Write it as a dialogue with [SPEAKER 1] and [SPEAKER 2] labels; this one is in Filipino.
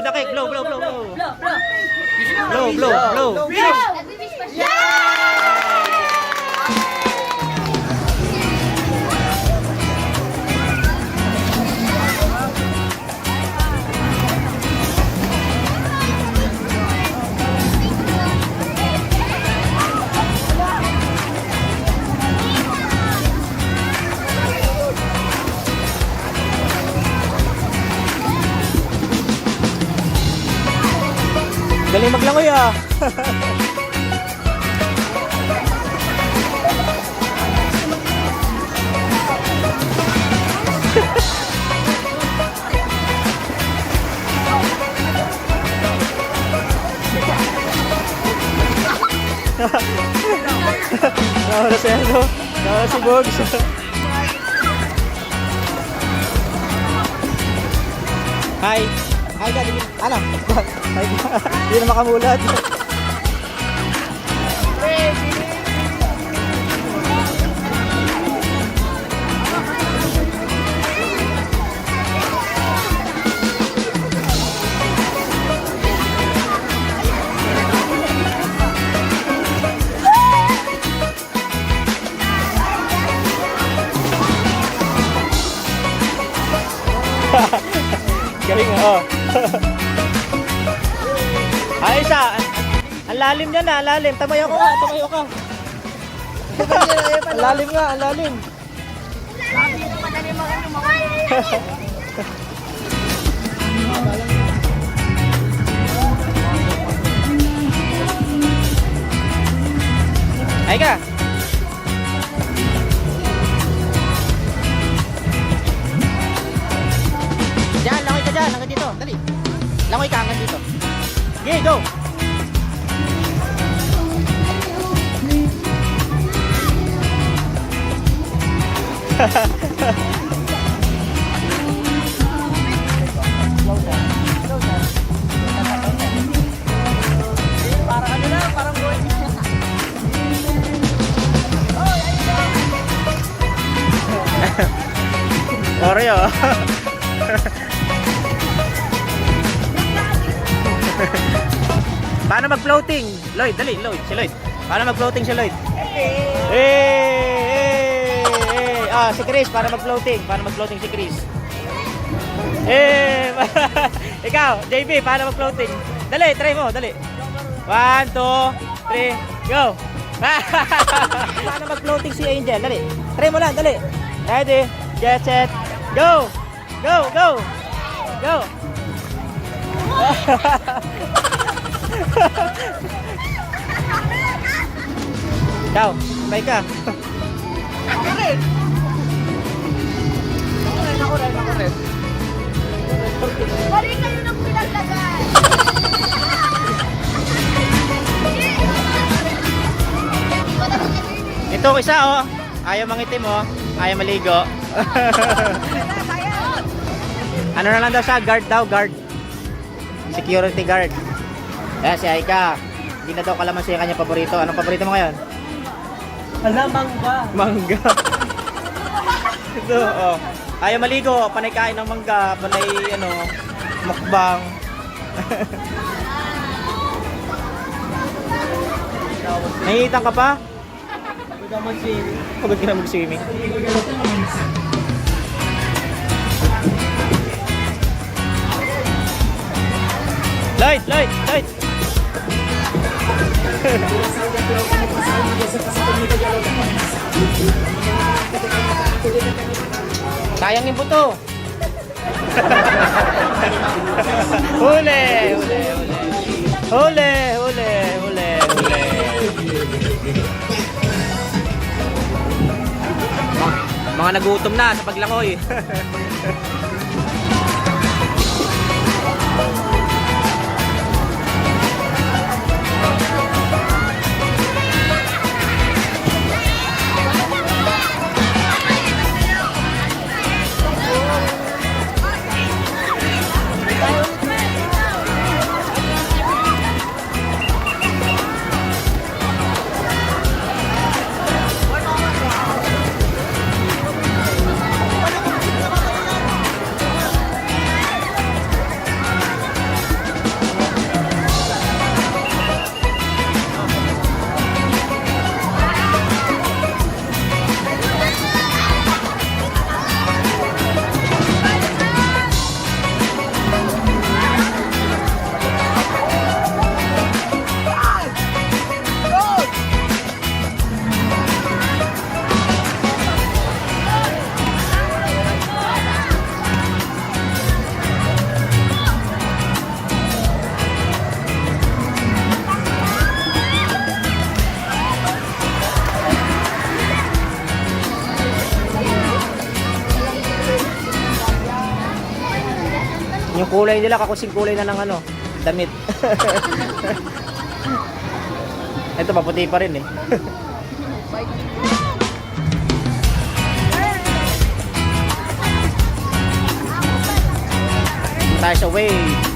[SPEAKER 1] blow the cake. Blow, blow, blow, blow.
[SPEAKER 2] Blow, blow.
[SPEAKER 1] Blow, blow, blow.
[SPEAKER 2] Nagbibish pa siya.
[SPEAKER 1] Galing maglangoy ah. Nawala si ano? Nawala si Bogs. Hi. Hi ka, ano? Hi ka. Hindi na makamulat. Galing oh. Ay isa. Ang lalim niya na, ang lalim. Tamayo ka, tamayo ka. Ang lalim nga, ang lalim. Ay ka. Diyan, langoy ka dyan, hanggang dito. Dali. Langoy ka hanggang dito. Okay, go. Parang ano na, parang boy. Oreo. Paano mag-floating? Lloyd, dali, Lloyd, si Lloyd. Paano mag-floating si Lloyd? Ah, si Chris, para mag-floating. Paano mag-floating si Chris? Ikaw, JB, paano mag-floating? Dali, try mo, dali. 1, 2, 3, go! Paano mag-floating si Angel? Dali. Try mo lang, dali. Ready, get set, go! Go, go! Go! Ciao, bye ka. Ako rin.
[SPEAKER 2] Balik kayo ng pinaglagay.
[SPEAKER 1] Itong isa oh, ayaw mangitim oh, ayaw maligo. Ano na lang daw siya, guard daw, guard. Security guard. Ayan si Aika. Hindi na daw kalamansi yung kanya paborito. Anong paborito mo ngayon?
[SPEAKER 3] Hala, mangga.
[SPEAKER 1] Mangga. Ito, oh. Ayaw maligo, panay kain ng mangga, panay ano, mukbang. Nahihitang ka pa?
[SPEAKER 3] Huwag ka mag-swimming.
[SPEAKER 1] Pagod ka na mag-swimming. Lloyd, Lloyd, Lloyd. Sayang yung buto. Huli, huli, huli. Huli, huli, huli, huli. Mga nagutom na sa paglangoy. Ang kulay nila kakusing kulay na ng ano, damit. Ito maputi pa rin eh. Tayo sa wave.